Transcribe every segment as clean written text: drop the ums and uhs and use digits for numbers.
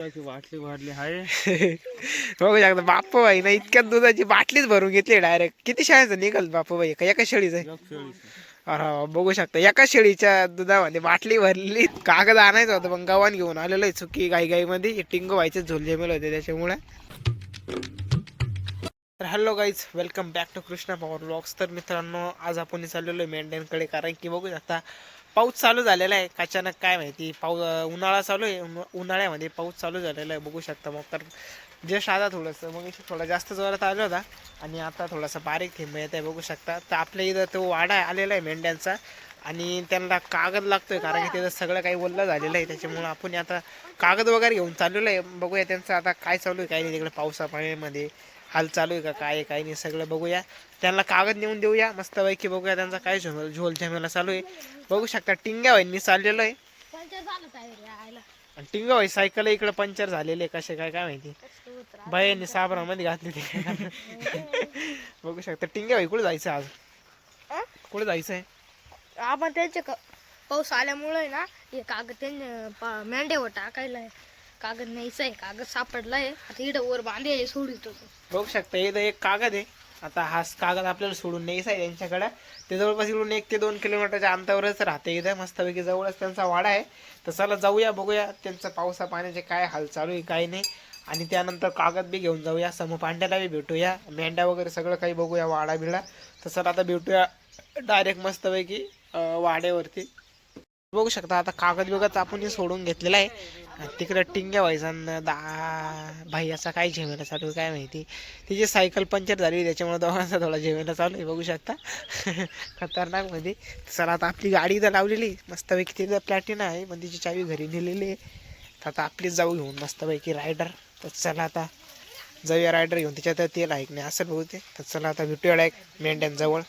बाटली भरली आहे. बघू शकता बापू भाई ना इतक्यात दुधाची बाटलीच भरून घेतली डायरेक्ट. किती शाळेचं निघाल बापू भाई का एका शेळीच आहे? अरे बघू शकता एका शेळीच्या दुधामध्ये बाटली भरली. कागद आणायचं होतं पण गव्हाण घेऊन आलेलो आहे चुकी गाई मध्ये टिंगो व्हायचे झोल जमेल होते त्याच्यामुळे. तर hello guys, welcome back to Krishna power blogs. तर मित्रांनो आज आपण चाललेलो आहे मेंढ्यांकडे, कारण की बघू शकता पाऊस चालू झालेला आहे. अचानक काय माहिती उन्हाळा चालू आहे, उन्हाळ्यामध्ये पाऊस चालू झालेला आहे बघू शकता. मग तर जस्ट आता थोडंसं मग थोडा जास्त जोरात आला होता आणि आता थोडासा बारीक थेंब येत आहे बघू शकता. तर आपल्या इथं तो वाडा आलेला आहे मेंढ्यांचा आणि त्यांना कागद लागतोय, कारण की त्याचं सगळं काही ओल्लं झालेलं आहे. त्याच्यामुळं आपण आता कागद वगैरे घेऊन चाललेलो आहे. बघूया त्यांचं आता काय चालू आहे काय नाही तिकडे पावसा पाण्यामध्ये हाल चालू आहे का काय काय नाही सगळं बघूया. त्यांना कागद नेऊन देऊया मस्तपैकी. बघूया त्यांचा काय झोल झमेला चालू आहे बघू शकता. टिंग्या भाईंनी चाललेलो आहे आणि टिंगा भाई सायकल इकडे पंक्चर झालेले कसे काय काय माहिती. बायांनी साबरामध्ये घातली ते बघू शकता. टिंग्या भाई कुठे जायचं आज? कुठे जायचं आहे? आपण त्यांचे पाऊस आल्यामुळे ना हे कागद त्यांनी मेंढ्यावर टाकायला कागद न्यायचा आहे. कागद सापडलाय आता इकडं वर बांधे सोडित. बघू शकता इथं एक कागद आहे. आता हा कागद आपल्याला सोडून न्यायचा आहे त्यांच्याकडे. ते जवळपास इकडून 1 ते 2 किलोमीटरच्या अंतरावरच राहते. इथं मस्तपैकी जवळच त्यांचा वाडा आहे. तर चला जाऊया बघूया त्यांचं पावसा पाण्याचे काय हाल चालू आहे काय नाही. आणि त्यानंतर कागद बी घेऊन जाऊया. समपांड्याला बी भेटूया, मेंढ्या वगैरे सगळं काही बघूया वाडा बिडा. तर चला आता भेटूया डायरेक्ट मस्तपैकी वाड्यावरती. बघू शकता आता कागद बिगद आपण सोडून घेतलेला आहे. तिकडे टिंग्या व्हायचा भाई असा काय झेमेला चालू आहे काय माहिती. तिची सायकल पंक्चर झाली त्याच्यामुळे दोघांचा थोडा झेमेला चालू आहे बघू शकता खतरनाक मध्ये. चला आता आपली गाडी इथं लावलेली मस्तपैकी. तिथं प्लॅटिना आहे पण तिची चावी घरी नेलेली आहे. तर आता आपलीच जाऊ घेऊन मस्तपैकी रायडर. तर चला आता जाऊया रायडर घेऊन. त्याच्यात तेल आहे की नाही असं बहुतेक. तर चला आता भेटूया डायरेक्ट मेंढ्यांजवळ.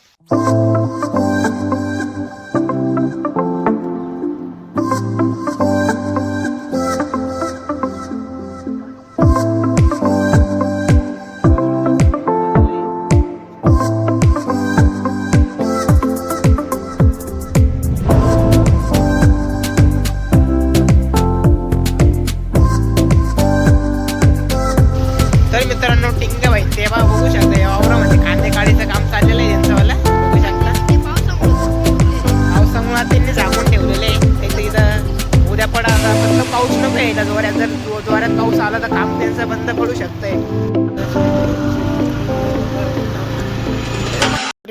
मित्रांनो टिंग्या भाई तेव्हा बघू शकता या वावरामध्ये कांदे काढीचं काम चाललेलं आहे त्यांचं वाला बघू शकता. पावसामुळे त्यांनी झाकून ठेवलेले आहे. इथं उद्या पडा फक्त पाऊस नको यायला जोऱ्यात. जर जोऱ्यात पाऊस आला तर काम त्यांचं बंद पडू शकतंय.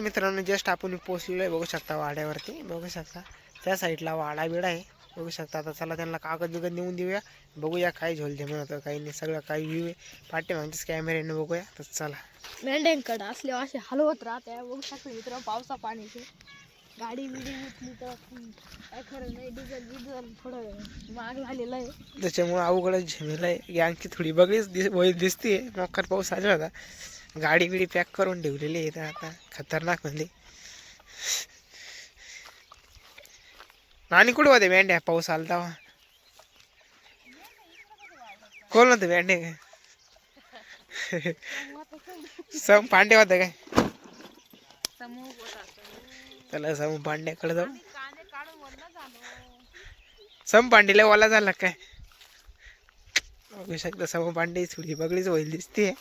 मित्रांनो जस्ट आपण पोहोचलेलो आहे बघू शकता वाड्यावरती. बघू शकता त्या साईडला वाडा बिडा आहे बघू शकता. आता चला त्यांना कागद बिगद नेऊन देऊया. बघूया काय झोल जमेल होतं काही नाही. सगळं काही व्ह्यू आहे पाठीमागच्याच कॅमेऱ्याने बघूया. तर चला मेंढ्यांकडे असले असे हलवत राहते बघू शकता मित्र. पावसा पाण्याचे गाडी बिडी उठली तर काय खरं नाही. डिझेल थोडं महाग झालेलं आहे त्याच्यामुळे अवघडच झमेला आहे. आणखी थोडी बघलीच दिसते मोकार पाऊस आला होता. गाडी बिडी पॅक करून ठेवलेली आहे तर आता खतरनाक म्हणजे. आणि कुठे होते मेंढ्या पाऊस आला तेव्हा? कोण होते मेंढ्या काय सम पांडे होते काय? त्याला सम पांड्याकडे जाऊ. सम पांडीला ओला झाला काय बघू शकता. सम पांडे थोडी बगलीच होईल दिसते.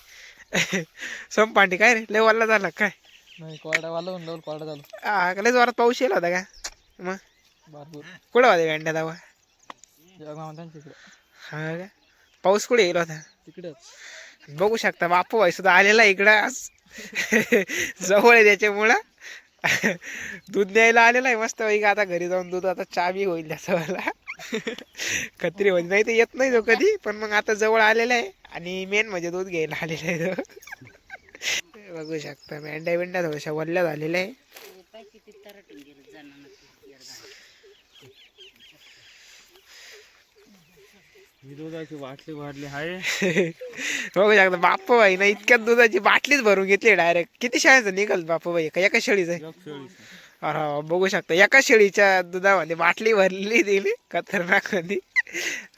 सम पांडे काय रे लय ओला झाला काय? नाही कोरडावाला म्हणलं कोरडा झालो. लय जोरात पाऊस येला होता का मग? कुठं होते मेंढ्या तेव्हा? हा का पाऊस कुठे येईल होता? तिकडच बघू शकता बापू भाई सुद्धा आलेला इकडं आज जवळ आहे त्याच्यामुळं दूध न्यायला आलेला आहे मस्त पैकी. आता घरी जाऊन दूध आता चहा बी होईल त्याचा मला खत्री होईल. नाही तर येत नाही तो कधी, पण मग आता जवळ आलेला आहे आणि मेन म्हणजे दूध घ्यायला आलेला आहे तो. बघू शकता मेंढ्या बिंड्या थोड्याशा वल्ल्या झालेल्या आहे. दुधाची बाटली भरली आहे. बघू शकता बापू भाई ना इतक्यात दुधाची बाटलीच भरून घेतली डायरेक्ट. किती शाळेचं निघाल बापू भाई का एका शेळीचं आहे? अरे बघू शकता एका शेळीच्या दुधामध्ये बाटली भरली दिली खतरनाक मध्ये.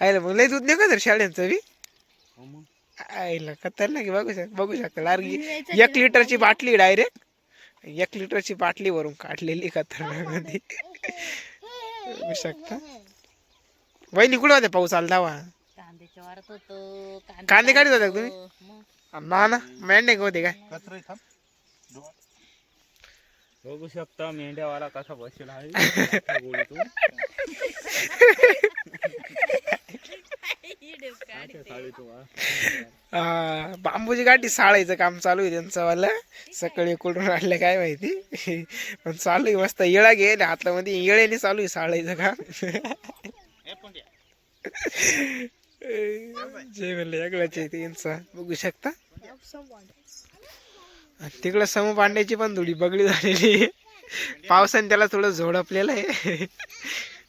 आयला मग लय दूध निघा तर शाळेचं बी आईला खतरनाक. बघू शकता डायरेक्ट 1 लिटरची बाटली डायरेक्ट 1 लिटरची बाटली भरून काढलेली खतरनाक मध्ये बघू शकता. वहिनी कुठं होते पाऊस आला तेव्हा? कांदे काढत होता का तुम्ही? ना मेंढे होते काय? बघू शकता मेंढ्यावाला कसा बसला आहे गोळीतून. बांबूची गाठी साळायचं काम चालू आहे त्यांचं वाला. सकाळी कुठून आणलं काय माहिती, पण चालू आहे मस्त. येळा घे हातामध्ये, येळेने चालू आहे साळायचं काम. जे म्हणलं वेगळंच आहे त्यांचा, बघू शकता. तिकडं समू पांड्याची पण थोडी बगडी झालेली, पावसाने त्याला थोडं झोडपलेलं आहे.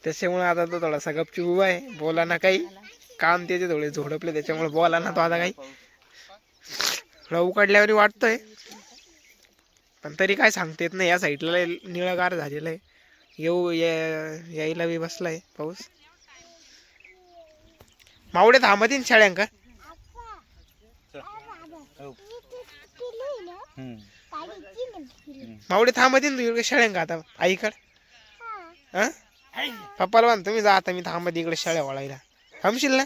त्याच्यामुळे आता तो थोडासा गपचूप उभा आहे, बोला ना काही. काम त्याचे थोडे झोडपले त्याच्यामुळे बोला ना तो आता काही. थोडा उकडल्यावर वाटतोय, पण तरी काय सांगता येत नाही. या साईडला निळगार झालेलं आहे, यायला बी बसलाय पाऊस. मावडे थांबतीन शाळ्यांका. मावडे थांबतीन तू इकडे शाळ्यांका आता आईकड. हा पप्पाला म्हण तुम्ही जा आता, मी थांबत इकडे शाळा वळायला. थांबशील ना?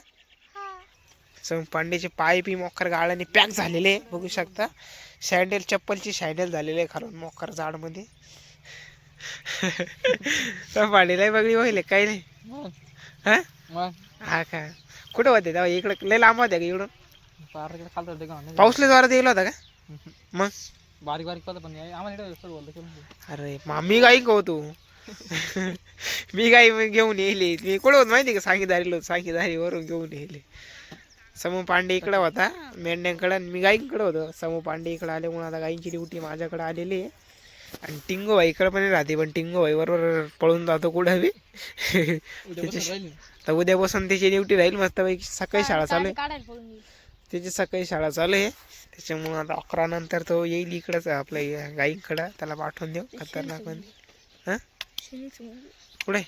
सम पांड्याचे पाय पी मोकर गाळाने पॅक झालेले बघू शकता. सँडल चप्पलची सँडल झालेले खरं मोकर जाड मध्ये. पांडेला बघली होईल काही नाही. हा का कुठं होते तेव्हा? इकडे लय लांब होत्या का इकडून? पाऊस लय जोरात येईल होता का? मग बारीक बारीक पडत पण आम्हाला. अरे मामी गाई का तू? मी गाई घेऊन येईल. मी कुठं होत माहिती का? सांगीदारी सांगीदारी वरून घेऊन येईल. समू पांडे इकडं होता मेंढ्यांकडं, मी गाईंकडं होतो. समू पांडे इकडं आल्यामुळे आता गाईंची ड्युटी माझ्याकडे आलेली आहे. आणि टिंगो भाई इकडं पण राहते, पण टिंगो भाई बरोबर पळून जातो कुठं बी. तर उद्यापासून त्याची ड्युटी राहील मस्त पैकी. सकाळी शाळा चालू आहे त्याची, सकाळी शाळा चालू आहे. त्याच्यामुळे आता 11 नंतर तो येईल इकडंच आपल्या गाईंकडं. त्याला पाठवून देऊ खतरनाक मध्ये. हा पुढे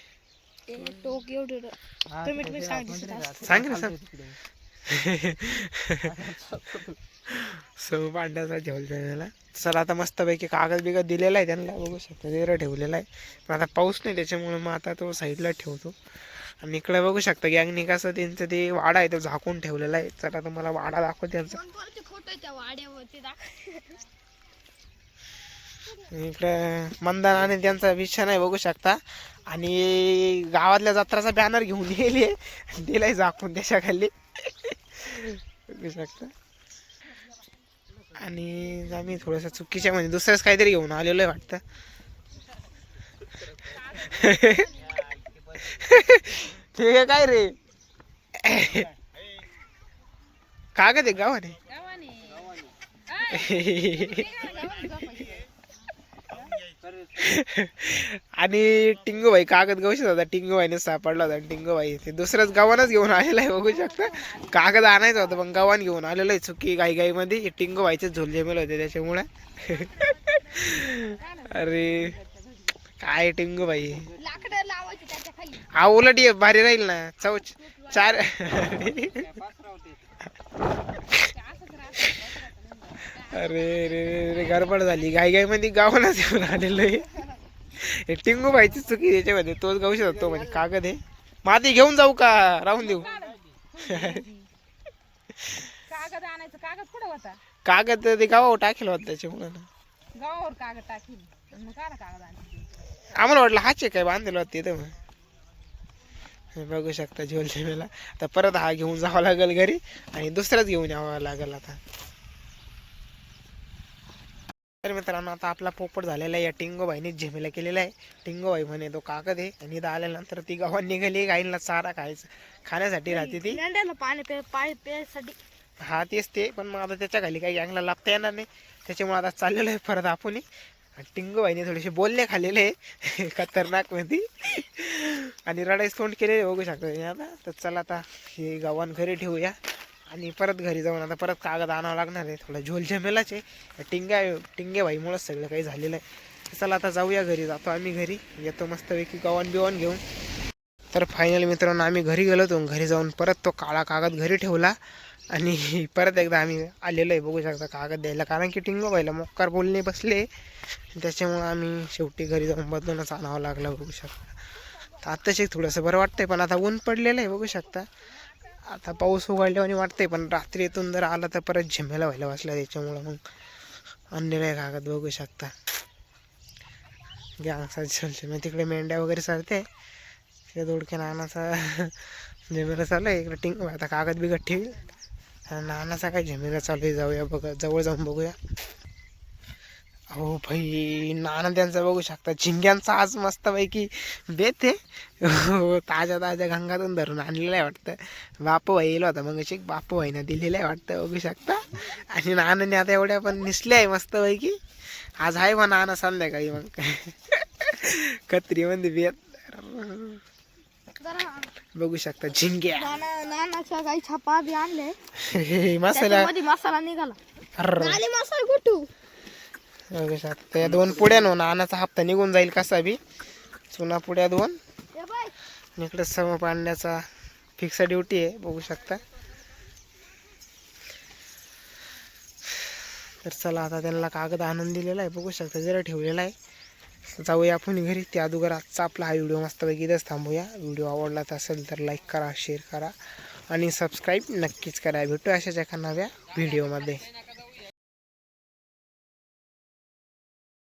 सांग ना सर. सम पांड्याचा झोल त्याला. चला आता मस्तपैकी कागद बिगद दिलेला आहे त्यांना, बघू शकता तिकडं ठेवलेला आहे. पण आता पाऊस नाही त्याच्यामुळे मग आता तो साईडला ठेवतो. आणि इकडे बघू शकता गँगनी कसं त्यांचं ते वाडा आहे तो झाकून ठेवलेला आहे. चला तुम्हाला वाडा दाखव त्यांचा. इकडे मंदान आणि त्यांचा विषय नाही बघू शकता. आणि गावातल्या जत्राचा बॅनर घेऊन येईल, दिलाय झाकून त्याच्याखाली बघू शकता. आणि आम्ही थोडस चुकीच्या म्हणजे दुसरंच काहीतरी घेऊन आलेलो आहे वाटतं. ठीक आहे काय रे? कागद आहे गावाने. आणि टिंगू भाई कागद गवशीत होता, टिंगू भाईने सापडला होता. टिंगू भाई ते दुसरंच गव्हानच घेऊन आलेला आहे बघू शकता. कागद आणायचा होता पण गव्हाण घेऊन आलेलं आहे चुकी गाई मध्ये. टिंगू भाईचे झोल जमेल होते त्याच्यामुळे. अरे काय टिंगू भाई, हा उलट भारी राहील ना. चार अरे रे रे गडबड झाली. गाई मध्ये गावालाच घेऊन आलेलो आहे. टिंगू भाईची चुकी त्याच्यामध्ये. तोच गाऊ शकतो म्हणजे कागद आहे. माती घेऊन जाऊ का राहून देऊ? कागद आणायचं. कागद कुठं होता? कागद ते गावावर टाकेल होता त्याच्यामुळे. गावावर कागद टाकील मग काय कागद आणायचं? आम्हाला वाटलं हाचे काय बांधलेलं होते तर. बघू शकता झोल जेमेला. आता परत हा घेऊन जावं लागेल घरी आणि दुसराच घेऊन यावं लागेल आता. तर मित्रांनो आता आपला पोपट झालेला आहे. या टिंगो भाईने झेमेला केलेला आहे. टिंगो भाई म्हणे तो कागद आहे. आणि इथं आल्यानंतर ती गावात निघाली. गाईंना चारा खाण्यासाठी राहते ती. पाणी प्यायसाठी. हा तेच ते, पण मग आता त्याच्या खाली काही गँगला लागता येणार नाही. त्याच्यामुळे आता चाललेलं आहे परत आपण. टिंगू भाईने थोडेसे बोलणे खाल्लेले आहे खतरनाक मध्ये. आणि रडाईस तोंड केलेले बघू शकता आता. तर चला आता हे गावान घरी ठेवूया आणि परत घरी जाऊन आता परत कागद आणावं लागणार आहे. थोडा झोल झमेलाच आहे. टिंगे भाईमुळेच सगळं काही झालेलं आहे. चला आता जाऊया घरी. जातो आम्ही घरी. येतो मस्तपैकी गव्हाण बिवान घेऊन. तर फायनली मित्रांनो आम्ही घरी गेलो होतो. घरी जाऊन परत तो काळा कागद घरी ठेवला. आणि परत एकदा आम्ही आलेलो आहे बघू शकता कागद द्यायला. कारण की टिंगो भाईला मोक्कार बोलणे बसले. त्याच्यामुळं आम्ही शेवटी घरी जाऊन बदलूनच आणावं लागलं बघू शकता. तर आत्ताच थोडंसं बरं वाटतंय, पण आता ऊन पडलेलं आहे बघू शकता. आता पाऊस उघडल्यावानी वाटतंय, पण रात्रीतून जर आला तर परत झिम्याला व्हायला बसला त्याच्यामुळं मग आणलेलं आहे कागद बघू शकता. गॅंगचा चलते मग तिकडे मेंढ्या वगैरे सरते तिकडे दोडक्या नानाचा झेमेला चालू आहे. इकडे टिंग आता कागद बिगत ठेवील. नानाचा काय झेमेला चालू आहे, जाऊया बघा, जवळ जाऊन बघूया. हो भाई, नाना त्यांचा बघू शकता. झिंग्यांचा आज मस्तपैकी बेत आहे. हो, ताज्या ताज्या गंगातून धरून आणलेलं आहे वाटतं. बापू भाई येलो होता मग बापू भाईनं दिलेलं आहे वाटतं बघू शकता. आणि नानाने आता एवढ्या पण निसल्या आहे मस्तपैकी. आज आहे मग नाना संध्याकाळी मग कत्रीमध्ये बेत बघू शकता. झिंग्या नानाच्या काही छापा बी आणले, मसाला मसाला निघाला. मसाला कुठू बघू शकता. या 2 पुड्या नो नानाचा हप्ता निघून जाईल कसा बी. चुना पुड्या 2 आणि इकडे सम पाडण्याचा फिक्स ड्युटी आहे बघू शकता. तर चला आता त्यांना कागद आणून दिलेला आहे बघू शकता, जरा ठेवलेला आहे. जाऊया आपण घरी. त्या अगोदर आजचा आपला हा व्हिडिओ मस्तपैकी इथंच थांबूया. व्हिडिओ आवडला असेल तर लाईक करा, शेअर करा आणि सबस्क्राईब नक्कीच करा. भेटू अशाच एका नव्या व्हिडिओमध्ये.